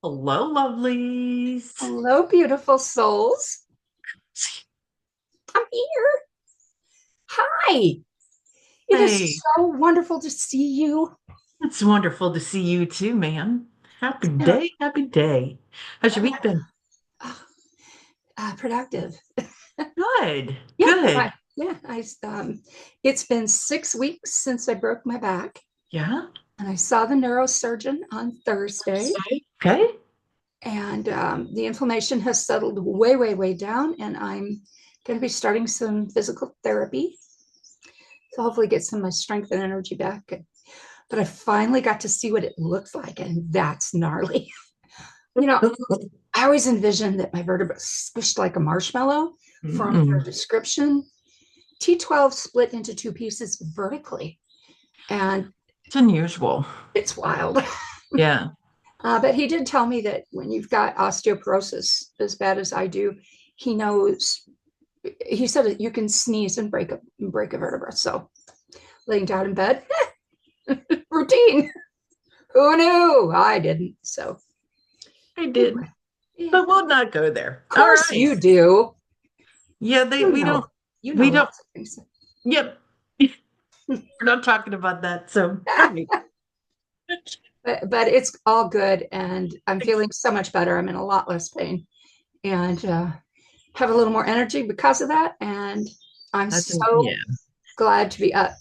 Hello, lovelies. Hello, beautiful souls. I'm here. Hi. It is Hey, so wonderful to see you. it's wonderful to see you too, man. Happy Yeah, day, happy day. How's your week been? uh, productive. Good, Yeah, good. it's been 6 weeks since I broke my back, Yeah, and I saw the neurosurgeon on Thursday, okay. and the inflammation has settled way, way, way down, and I'm going to be starting some physical therapy to hopefully get some of my strength and energy back. But I finally got to see what it looks like, and that's gnarly. You know, I always envisioned that my vertebrae squished like a marshmallow from their Mm-mm. description. T12 split into two pieces vertically, and It's unusual. it's wild. Yeah. But he did tell me that when you've got osteoporosis as bad as I do, he knows. He said that you can sneeze and break a vertebra. So laying down in bed, routine. Who knew? I didn't. So I did, anyway, yeah, but we'll not go there. of All course right. you do. Yeah, You know, you know we don't, lots of things. yep. We're not talking about that. So, all right. But it's all good, and I'm feeling so much better. I'm in a lot less pain, and have a little more energy because of that. And I'm Yeah, so glad to be up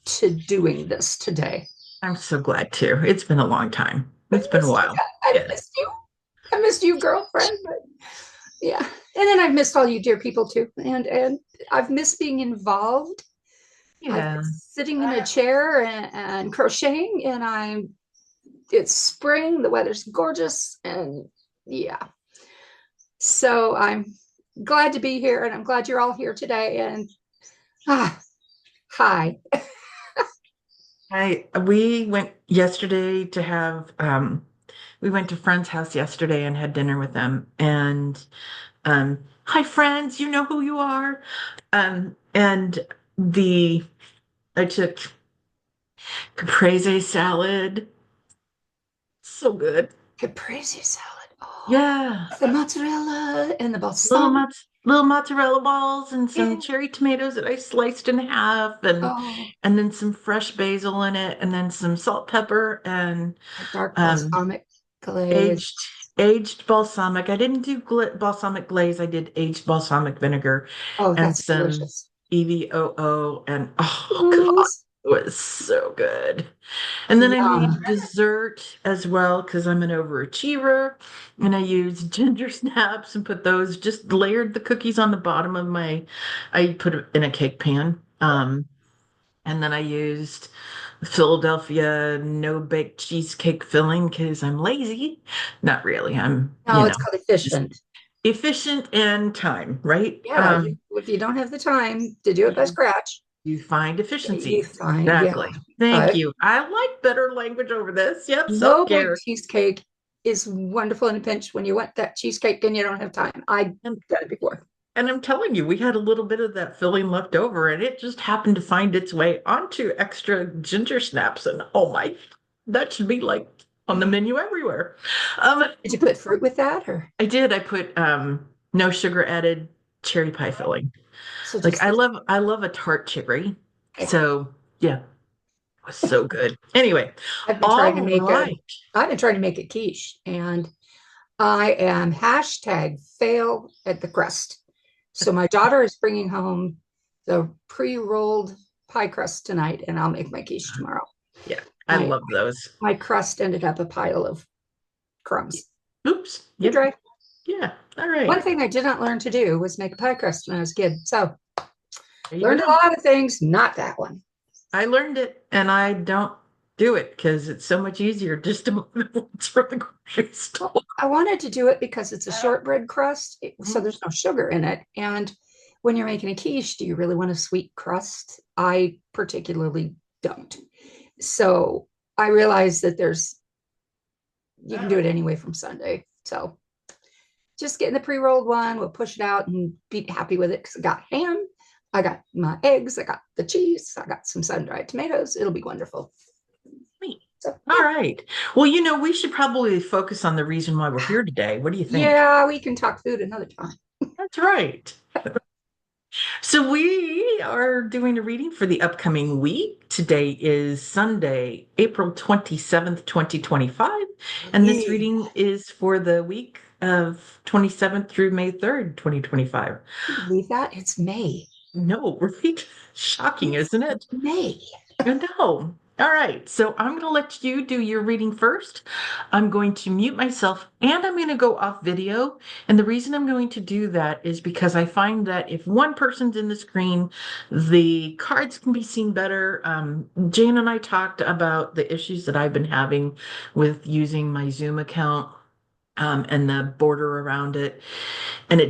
to doing this today. I'm so glad too. It's been a long time. I It's been a missed you. while. I Yeah. missed you. I missed you, girlfriend. But yeah, and then I've missed all you dear people too, and I've missed being involved. I've been Yeah. sitting in a chair and crocheting, and it's spring, the weather's gorgeous, and yeah. So I'm glad to be here, and I'm glad you're all here today. And ah, hi. We went yesterday to have we went to friend's house yesterday and had dinner with them. And hi friends, you know who you are. And the I took caprese salad. So good. Caprese salad. Oh, Yeah. the mozzarella and the Little balsamic. little mozzarella balls and some Yeah. cherry tomatoes that I sliced in half Oh, and then some fresh basil in it and then some salt, pepper and a dark um balsamic glaze. aged aged balsamic. I didn't do balsamic glaze. I did aged balsamic vinegar Oh, and that's some delicious. EVOO and oh God, Booze. it was so good. And then I Yum. made dessert as well because I'm an overachiever. And I used ginger snaps and put those, just layered the cookies on the bottom of I put it in a cake pan. And then I used Philadelphia no bake cheesecake filling because I'm lazy. Not really. No, it's called Just efficient. efficient and time, right? Yeah, if you don't have the time to do it by You, scratch, you find you efficiencies. find, yeah. Exactly. Thank But you. I like better language over this. Yep, no bake self-care. cheesecake is wonderful in a pinch when you want that cheesecake and you don't have time. I And, done it before. and I'm telling you, we had a little bit of that filling left over, and it just happened to find its way onto extra ginger snaps. And oh my, that should be like on the menu everywhere. Um, Did you put fruit with that, or I did. I put no sugar added cherry pie filling. so Like just the I love a tart cherry. okay? So yeah, it was so good. Anyway, I've been trying to all make a right. I've been trying to make a quiche, and I am hashtag fail at the crust. So my daughter is bringing home the pre-rolled pie crust tonight, and I'll make my quiche tomorrow. Yeah, I My love those. my crust ended up a pile of crumbs. Oops. Too Yep. dry. Yeah. All One right. thing I did not learn to do was make a pie crust when I was a kid. So There you learned a go. lot of things, not that one. I learned it and I don't do it because it's so much easier just to buy the ones from the grocery Well, store. I wanted to do it because it's a shortbread crust, so Mhm. there's no sugar in it. And when you're making a quiche, do you really want a sweet crust? I particularly don't. So I realized that you can do it anyway from Sunday. So just getting the pre-rolled one, we'll push it out and be happy with it because I got ham, I got my eggs, I got the cheese, I got some sun-dried tomatoes. It'll be wonderful. Sweet. So All right. Well, we should probably focus on the reason why we're here today. What do you think? yeah, we can talk food another time. That's right. So we are doing a reading for the upcoming week. Today is Sunday, April 27th, 2025, and this Yay. reading is for the week of 27th through May 3rd, 2025. Can you believe that? It's May. No, right? Shocking, It's isn't it? May. No. All right. So I'm going to let you do your reading first. I'm going to mute myself and I'm going to go off video. And the reason I'm going to do that is because I find that if one person's in the screen, the cards can be seen better. Jane and I talked about the issues that I've been having with using my Zoom account. And the border around it. And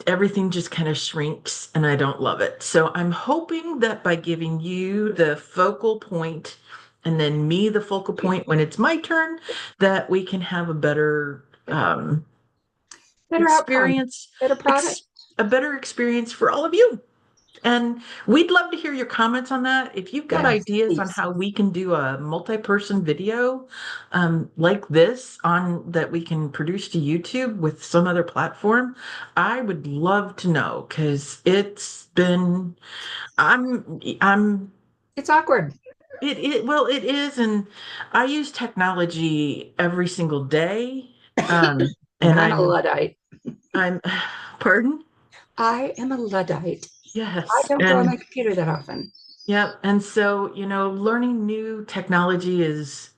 everything just kind of shrinks, and I don't love it. So I'm hoping that by giving you the focal point and then me the focal point when it's my turn, that we can have a better Better outcome, experience, better product. a better experience for all of you. And we'd love to hear your comments on that. If you've got Yes, ideas on please. how we can do a multi-person video like this on that we can produce to YouTube with some other platform, I would love to know because I'm It's awkward. well, it is, and I use technology every single day. And And I'm a Luddite. I'm pardon? I am a Luddite. I Yes. don't go on my computer that often. Yep. And so, learning new technology is,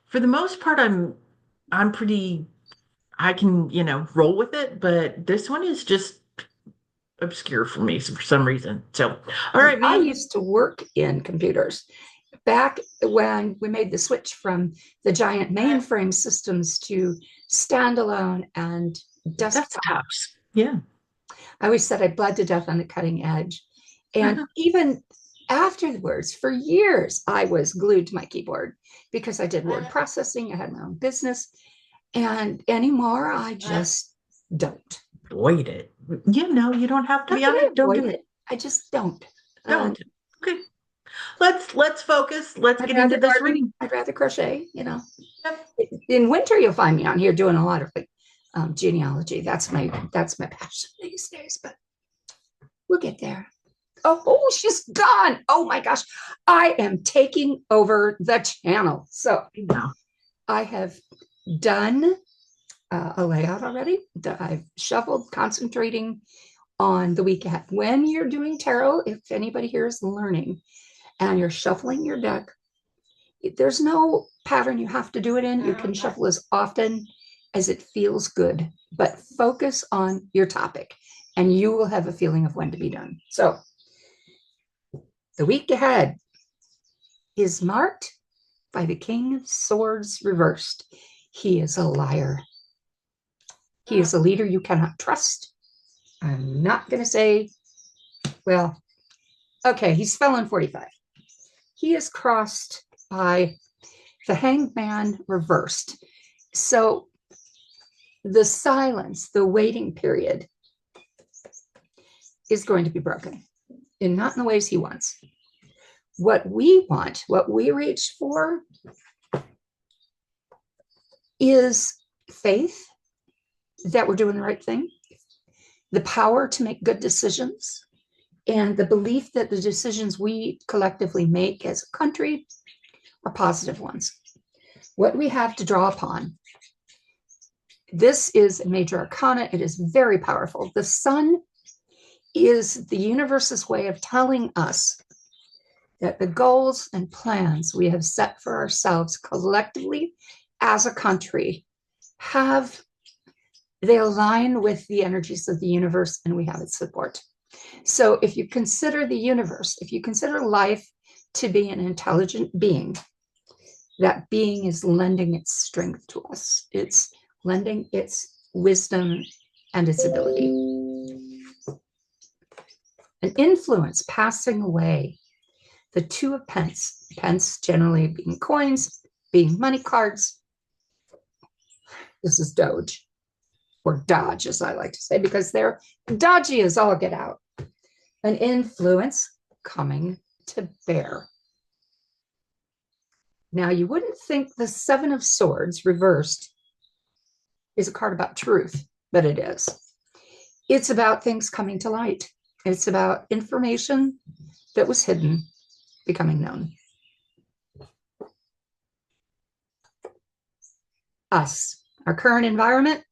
for the most part, I'm pretty, I can, roll with it, but this one is just obscure for me for some reason. So, all right, I ma'am. used to work in computers back when we made the switch from the giant mainframe systems to standalone and desktop. Desktops. Yeah. I always said I bled to death on the cutting edge. And even afterwards, for years, I was glued to my keyboard because I did word processing. I had my own business. And anymore, I just don't. Avoid it. You don't have to Not be that on I it. Don't avoid do it. it. I just don't. Don't. Okay. Let's focus. Let's I'd get into rather this garden. reading. I'd rather crochet. Yep. In winter, you'll find me on here doing a lot of genealogy. That's my passion these days. But we'll get there. Oh, she's gone. Oh my gosh. I am taking over the channel. So No. I have done a layout already. I've shuffled, concentrating on the week ahead. When you're doing tarot, if anybody here is learning and you're shuffling your deck, there's no pattern you have to do it in. You can shuffle as often as it feels good, but focus on your topic and you will have a feeling of when to be done. So the week ahead is marked by the King of Swords reversed. He is a liar. He is a leader you cannot trust. I'm not going to say, well, okay, he's felon 45. He is crossed by the Hanged Man reversed. So the silence, the waiting period is going to be broken, and not in the ways he wants. What we want, what we reach for, is faith that we're doing the right thing, the power to make good decisions, and the belief that the decisions we collectively make as a country are positive ones. What we have to draw upon. This is a major arcana. It is very powerful. The sun is the universe's way of telling us that the goals and plans we have set for ourselves collectively as a country they align with the energies of the universe, and we have its support. So if you consider the universe, if you consider life to be an intelligent being, that being is lending its strength to us. It's lending its wisdom and its ability. An influence passing away. The two of pence, pence generally being coins, being money cards. This is Doge, or Dodge, as I like to say, because they're dodgy as all get out. An influence coming to bear. Now, you wouldn't think the Seven of Swords reversed is a card about truth, but it is. It's about things coming to light. It's about information that was hidden becoming known. Us, our current environment,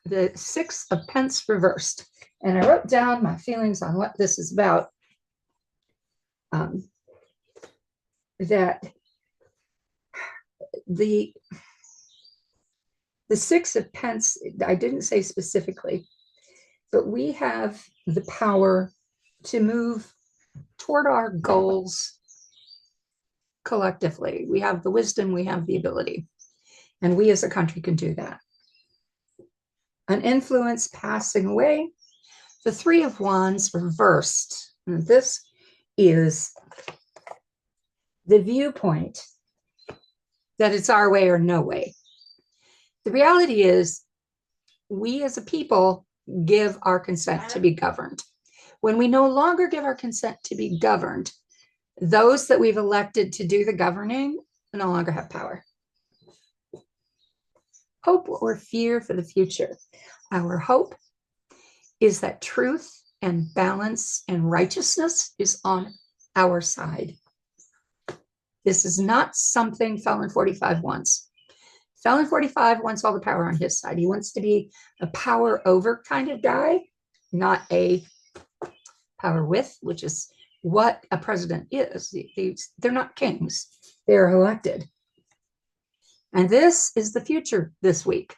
the Six of Pence reversed. And I wrote down my feelings on what this is about. That the Six of Pence, I didn't say specifically, but we have the power to move toward our goals collectively. We have the wisdom, we have the ability, and we as a country can do that. An influence passing away, the Three of Wands reversed. And this is the viewpoint that it's our way or no way. The reality is, we as a people give our consent to be governed. When we no longer give our consent to be governed, those that we've elected to do the governing no longer have power. Hope or fear for the future. Our hope is that truth and balance and righteousness is on our side. This is not something Felon 45 wants. Felon 45 wants all the power on his side. He wants to be a power over kind of guy, not a power with, which is what a president is. They're not kings, they're elected. And this is the future this week.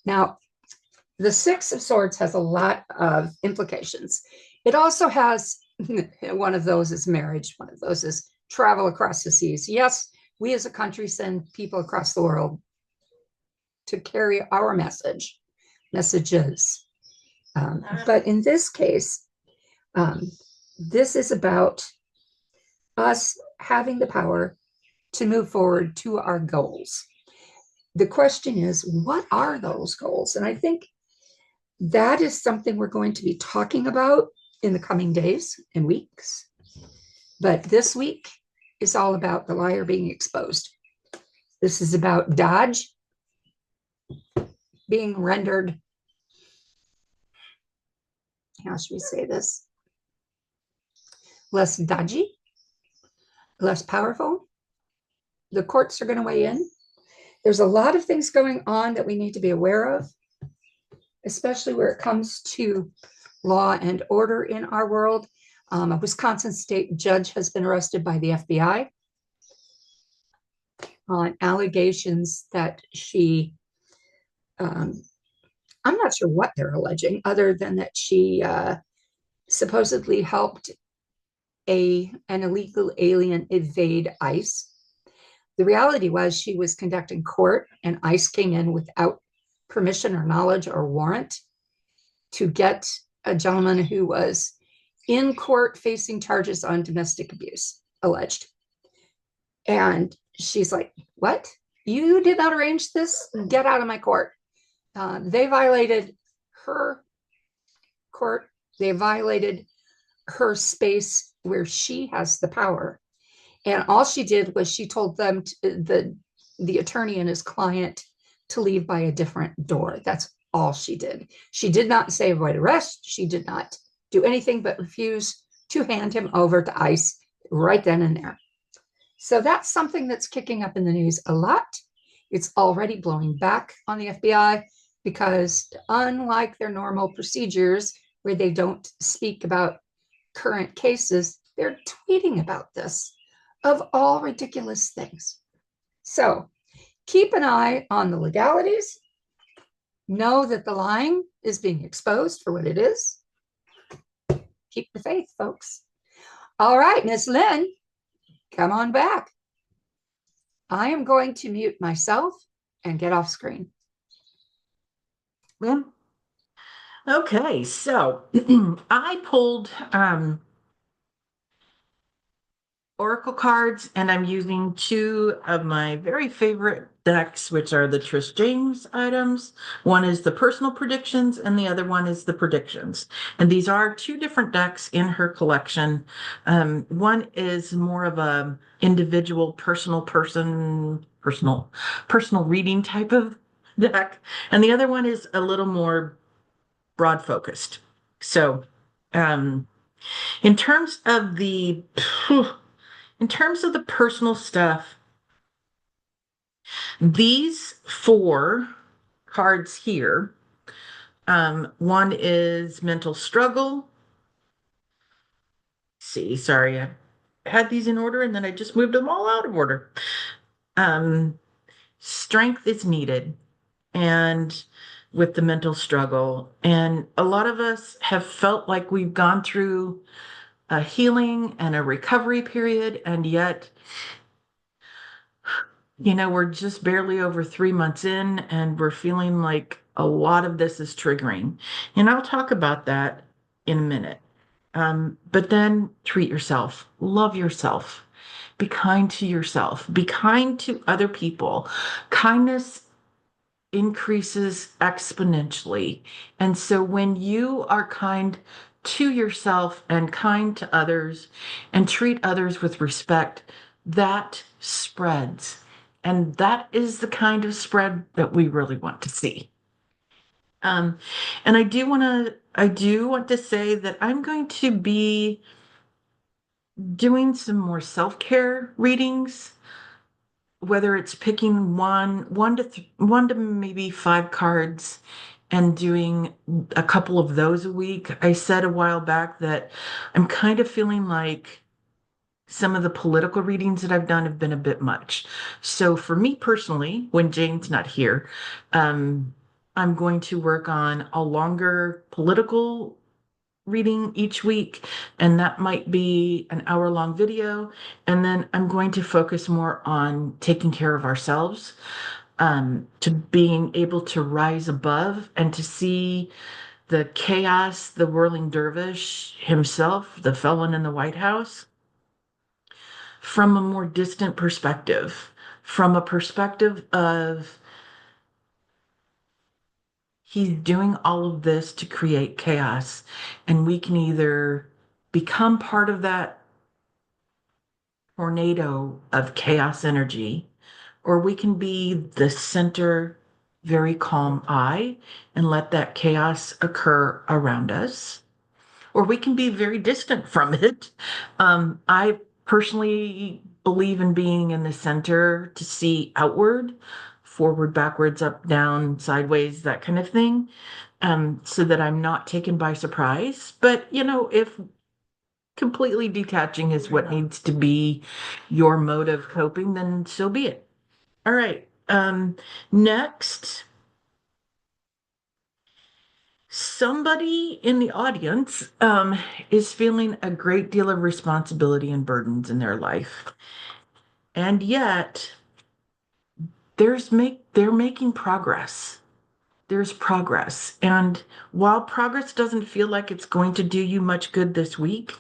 Now, the Six of Swords has a lot of implications. It also has, one of those is marriage, one of those is travel across the seas. Yes, we as a country send people across the world to carry our messages. But in this case, this is about us having the power to move forward to our goals. The question is, what are those goals? And I think that is something we're going to be talking about in the coming days and weeks. But this week is all about the liar being exposed. This is about Dodge being rendered, how should we say this? Less dodgy, less powerful. The courts are going to weigh in. There's a lot of things going on that we need to be aware of, especially where it comes to law and order in our world. A Wisconsin state judge has been arrested by the FBI on allegations that she, I'm not sure what they're alleging, other than that she supposedly helped an illegal alien evade ICE. The reality was she was conducting court, and ICE came in without permission or knowledge or warrant to get a gentleman who was in court facing charges on domestic abuse, alleged. And she's like, what? You did not arrange this? Get out of my court. They violated her court. They violated her space where she has the power. And all she did was she told them, the attorney and his client, to leave by a different door. That's all she did. She did not say avoid arrest. She did not do anything but refuse to hand him over to ICE right then and there. So that's something that's kicking up in the news a lot. It's already blowing back on the FBI because, unlike their normal procedures where they don't speak about current cases, they're tweeting about this, of all ridiculous things. So keep an eye on the legalities. Know that the lying is being exposed for what it is. Keep the faith, folks. All right, Miss Lynn, come on back. I am going to mute myself and get off screen. Well, okay, so I pulled oracle cards, and I'm using two of my very favorite decks, which are the Trish James items. One is the personal predictions, and the other one is the predictions. And these are two different decks in her collection. One is more of a individual, personal reading type of deck, and the other one is a little more broad focused. So, um, in terms of the in terms of the personal stuff, these four cards here, one is mental struggle. See, sorry, I had these in order and then I just moved them all out of order. Um, Strength is needed, and with the mental struggle. And a lot of us have felt like we've gone through a healing and a recovery period, and yet we're just barely over 3 months in, and we're feeling like a lot of this is triggering. And I'll talk about that in a minute. But then treat yourself, love yourself, be kind to yourself, be kind to other people. Kindness increases exponentially. And so when you are kind to yourself and kind to others and treat others with respect, that spreads. And that is the kind of spread that we really want to see. Um, and I do want to say that I'm going to be doing some more self-care readings, whether it's picking one to maybe five cards and doing a couple of those a week. I said a while back that I'm kind of feeling like some of the political readings that I've done have been a bit much. So for me personally, when Jane's not here, um, I'm going to work on a longer political reading each week, and that might be an hour-long video. And then I'm going to focus more on taking care of ourselves, to being able to rise above and to see the chaos, the whirling dervish himself, the felon in the White House, from a more distant perspective, from a perspective of he's doing all of this to create chaos, and we can either become part of that tornado of chaos energy, or we can be the center, very calm eye and let that chaos occur around us, or we can be very distant from it. I personally believe in being in the center to see outward, forward, backwards, up, down, sideways, that kind of thing, so that I'm not taken by surprise. But, if completely detaching is what needs to be your mode of coping, then so be it. All right. Next, somebody in the audience is feeling a great deal of responsibility and burdens in their life. And yet they're making progress. There's progress. And while progress doesn't feel like it's going to do you much good this week,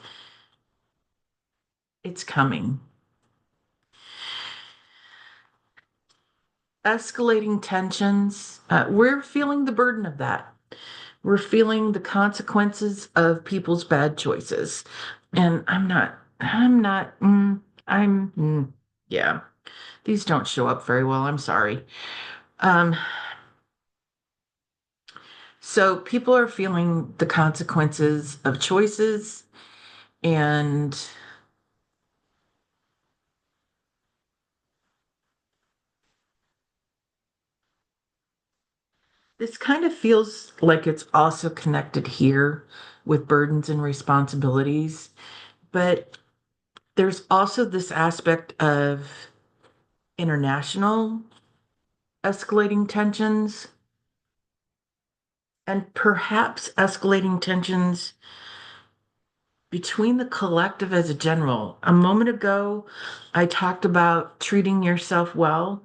it's coming. Escalating tensions, we're feeling the burden of that. We're feeling the consequences of people's bad choices. And yeah, these don't show up very well. I'm sorry. Um, so people are feeling the consequences of choices, and this kind of feels like it's also connected here with burdens and responsibilities. But there's also this aspect of international escalating tensions, and perhaps escalating tensions between the collective as a general. A moment ago, I talked about treating yourself well,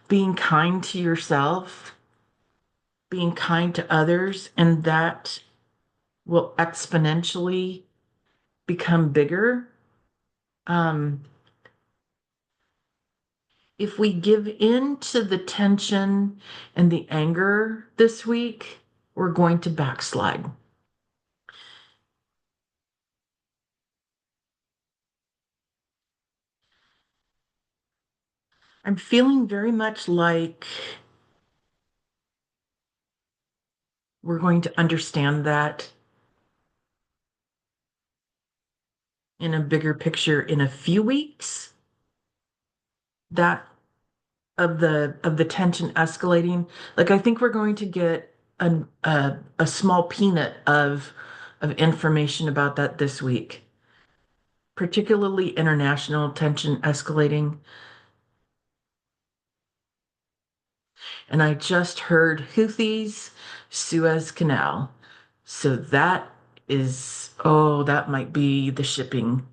being kind to yourself, being kind to others, and that will exponentially become bigger. If we give in to the tension and the anger this week, we're going to backslide. I'm feeling very much like we're going to understand that in a bigger picture in a few weeks, that of the tension escalating. Like I think we're going to get a small peanut of information about that this week, particularly international tension escalating. And I just heard Houthis, Suez Canal. So that is, oh, that might be the shipping.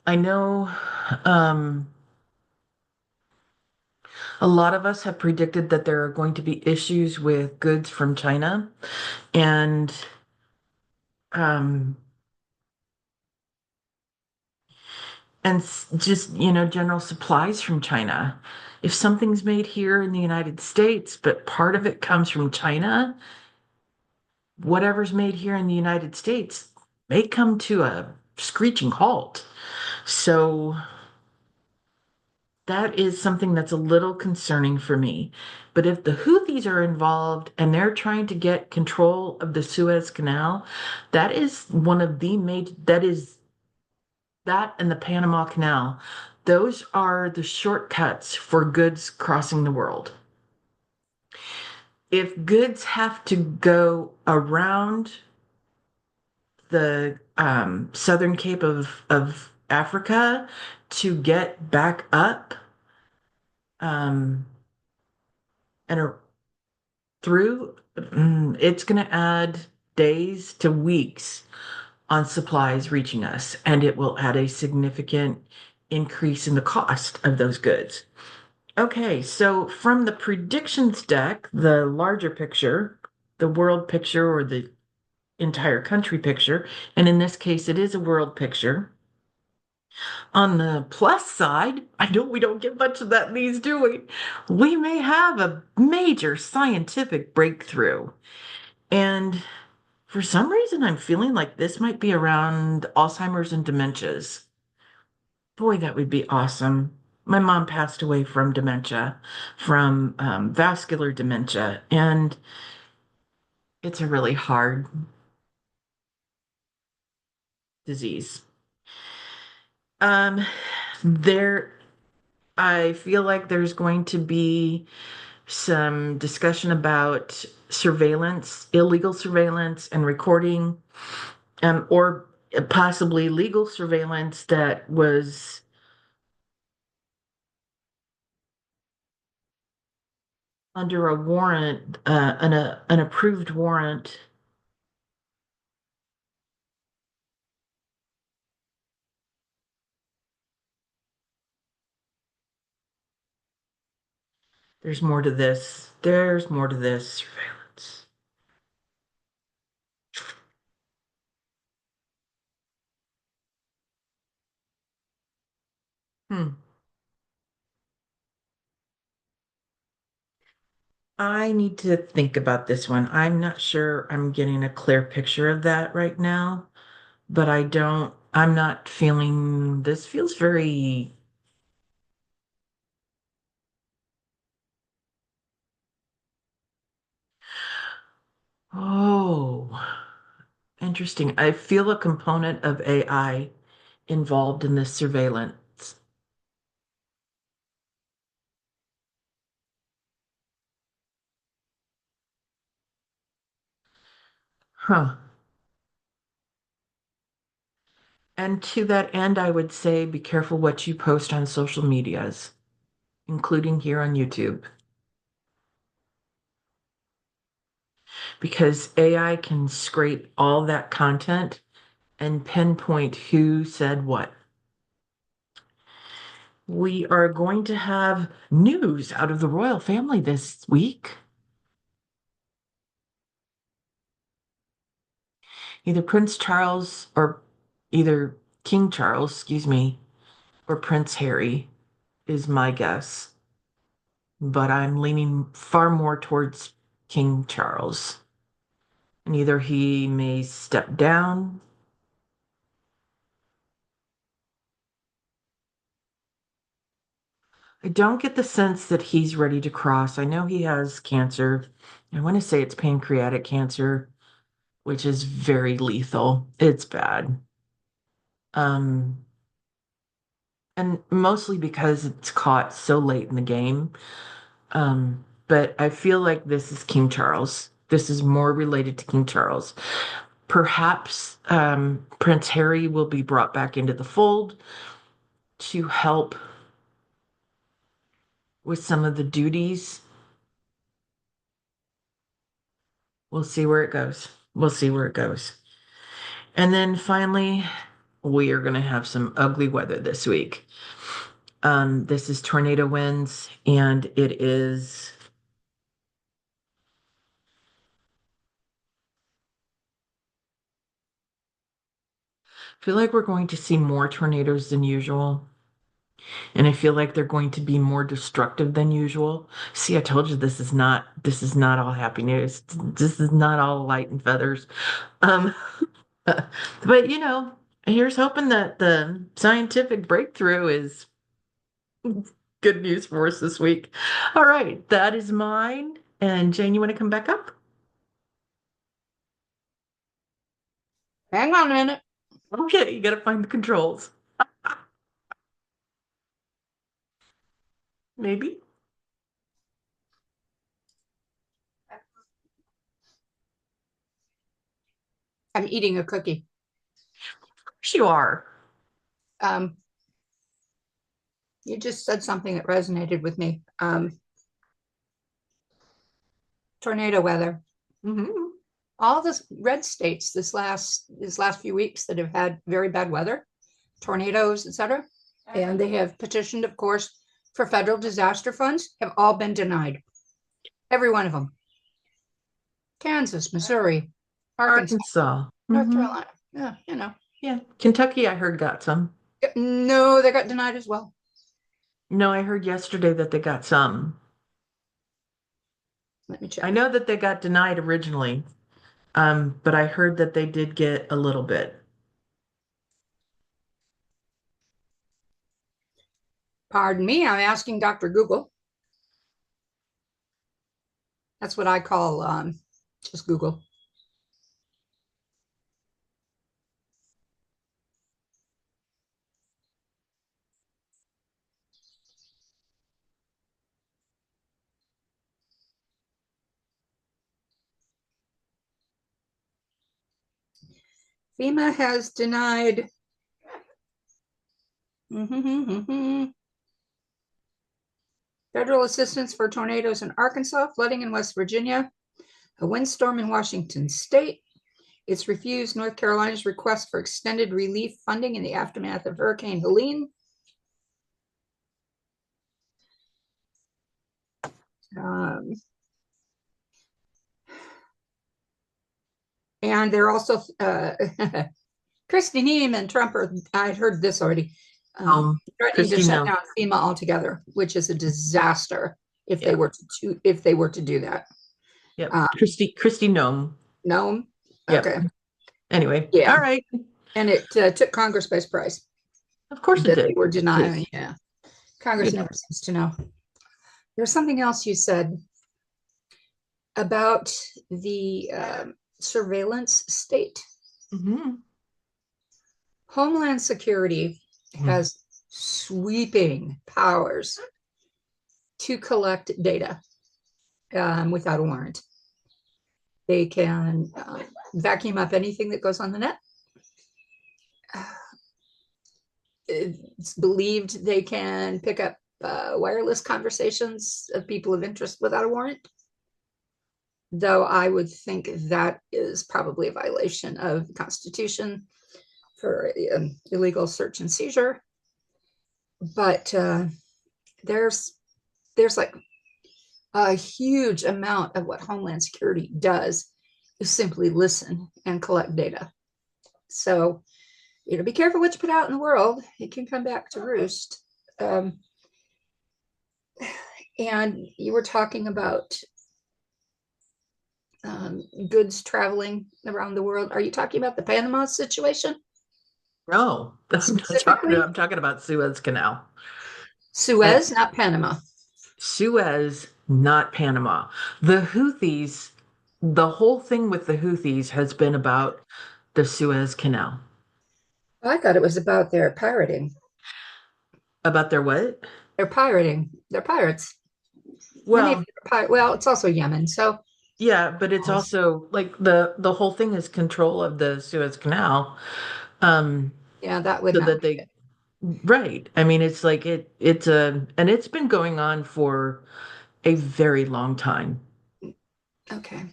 I know um, a lot of us have predicted that there are going to be issues with goods from China and um, just, general supplies from China. If something's made here in the United States, but part of it comes from China, whatever's made here in the United States may come to a screeching halt. So that is something that's a little concerning for me. But if the Houthis are involved and they're trying to get control of the Suez Canal, that is one of the major, that is that and the Panama Canal. Those are the shortcuts for goods crossing the world. If goods have to go around the southern Cape of Africa to get back up um, and through, it's going to add days to weeks on supplies reaching us, and it will add a significant increase in the cost of those goods. Okay, so from the predictions deck, the larger picture, the world picture, or the entire country picture, and in this case, it is a world picture. On the plus side, I know we don't get much of that these, do we? We may have a major scientific breakthrough. And for some reason, I'm feeling like this might be around Alzheimer's and dementias. Boy, that would be awesome. My mom passed away from dementia, from vascular dementia, and it's a really hard disease. Um, there, I feel like there's going to be some discussion about surveillance, illegal surveillance and recording, or possibly legal surveillance that was under a warrant, an approved warrant. There's more to this. There's more to this surveillance. Hmm. I need to think about this one. I'm not sure I'm getting a clear picture of that right now, but I'm not feeling, this feels very, oh, interesting. I feel a component of AI involved in this surveillance. Huh. And to that end, I would say be careful what you post on social medias, including here on YouTube, because AI can scrape all that content and pinpoint who said what. We are going to have news out of the royal family this week. Either Prince Charles or either King Charles, excuse me, or Prince Harry is my guess. but I'm leaning far more towards King Charles. And either he may step down. I don't get the sense that he's ready to cross. I know he has cancer. I want to say it's pancreatic cancer, which is very lethal. It's bad. Um, and mostly because it's caught so late in the game. But I feel like this is King Charles. This is more related to King Charles. Perhaps Prince Harry will be brought back into the fold to help with some of the duties. We'll see where it goes. We'll see where it goes. And then finally, we are going to have some ugly weather this week. This is tornado winds, and it is. I feel like we're going to see more tornadoes than usual. And I feel like they're going to be more destructive than usual. See, I told you this is not all happy news. This is not all light and feathers. Um, but here's hoping that the scientific breakthrough is good news for us this week. All right, that is mine. And Jane, you want to come back up? Hang on a minute. Okay, you got to find the controls. Maybe. I'm eating a cookie. Of course you are. Um, you just said something that resonated with me. Tornado weather. Hmm. All the red states this last few weeks that have had very bad weather, tornadoes, etc., and they have petitioned, of course, for federal disaster funds, have all been denied. Every one of them. Kansas, Missouri, Arkansas, Arkansas. North Hmm. Carolina. Yeah. Yeah. Kentucky, I heard got some. No, they got denied as well. No, I heard yesterday that they got some. Let me I check. know that they got denied originally, but I heard that they did get a little bit. Pardon me, I'm asking Dr. Google. That's what I call just Google. FEMA has denied federal assistance for tornadoes in Arkansas, flooding in West Virginia, a windstorm in Washington state. It's refused North Carolina's request for extended relief funding in the aftermath of Hurricane Helene. And they're also Christy Neem and Trump are, I'd heard this already, threatening to Christy, shut no. down FEMA altogether, which is a disaster if they Yeah. were to do that. Yep. Christy, no. No, Yep. okay, Anyway, yeah, all right. and it took Congress by surprise Of course it that they did. were You, denying. Yeah, Congress you never seems to know. There's something else you said about the surveillance state. hmm Homeland Security has sweeping powers to collect data without a warrant. They can vacuum up anything that goes on the net. It's believed they can pick up wireless conversations of people of interest without a warrant. Though I would think that is probably a violation of the Constitution for illegal search and seizure. But there's like a huge amount of what Homeland Security does is simply listen and collect data. So, be careful what you put out in the world. It can come back to roost. And you were talking about goods traveling around the world. Are you talking about the Panama situation No, I'm not talking about, specifically? I'm talking about Suez Canal. Uh, Suez, not Panama. Suez, not Panama. The Houthis, the whole thing with the Houthis has been about the Suez Canal. I thought it was about their pirating. About their what? They're pirating. They're pirates. Many of Well, them are well, it's also Yemen. So, yeah, but it's also like the whole thing is control of the Suez Canal. Um, yeah, that would so not that make they right. I mean, it's like it's a and it's been going on for a very long time. it. Okay.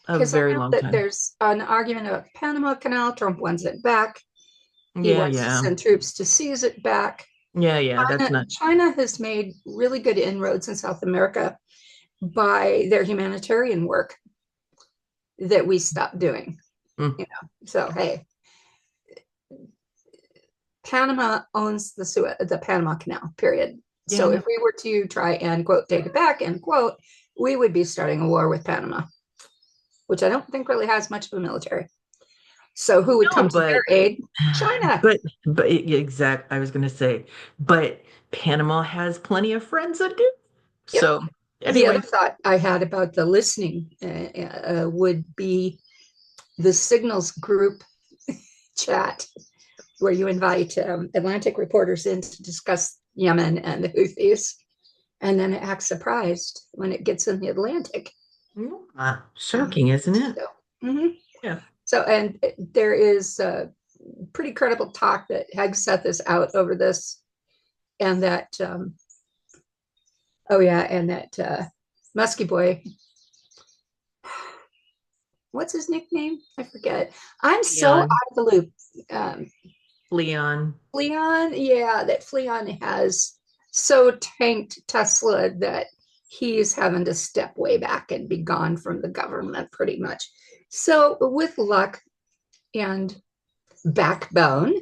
A Because I very know long that time. there's an argument about the Panama Canal. Trump wants it back. He Yeah, wants to yeah. send troops to seize it back. Yeah, yeah, that's not China has made really good inroads in South America by their humanitarian work that we stopped doing. mm, So hey, Panama owns the Panama Canal. Period. yeah, So no. if we were to try and quote take it back end quote, we would be starting a war with Panama, which I don't think really has much of a military. So who would No, come to their aid? China. but exact I was gonna say, but Panama has plenty of friends that do. Yep. So The other anyway, thought I had about the listening would be the signals group chat where you invite Atlantic reporters in to discuss Yemen and the Houthis, and then act surprised when it gets in the Atlantic. shocking, isn't it? So, mhm. Yeah. So, and there is a pretty credible talk that Hegseth is out over this, and that, oh yeah, and that Muskie boy, what's his nickname? I forget. I'm so out Leon. of the loop. Um, Leon. Fleon, yeah, that Fleon has so tanked Tesla that he's having to step way back and be gone from the government pretty much. So, with luck and backbone,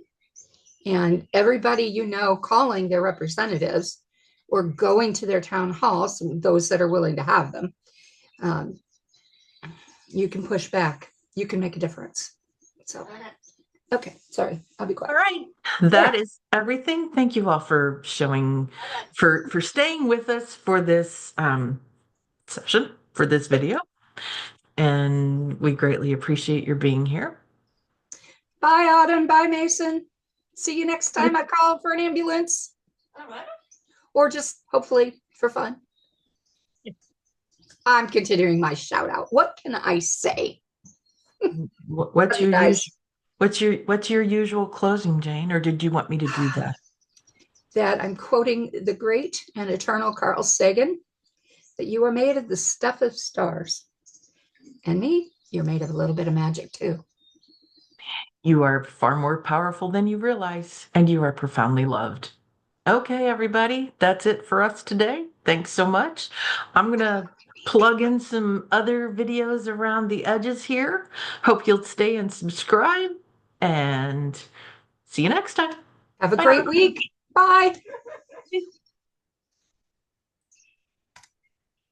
and everybody you know calling their representatives or going to their town halls, those that are willing to have them, um, you can push back. You can make a difference. So, okay, sorry, I'll be All quiet. right. Yeah, That is everything. Thank you all for showing for staying with us for this session, for this video. And we greatly appreciate your being here. bye, Autumn. Bye, Mason. See you next time I call for an ambulance. Or just hopefully for fun. I'm continuing my shout out. What can I say? What's Love you your guys. usual what's your usual closing, Jane, or did you want me to do that? That I'm quoting the great and eternal Carl Sagan that you are made of the stuff of stars. And me, you're made of a little bit of magic too. You are far more powerful than you realize, and you are profoundly loved. Okay, everybody, that's it for us today. Thanks so much. I'm gonna plug in some other videos around the edges here. Hope you'll stay and subscribe, and see you next time. Have a Bye great week. Bye. now.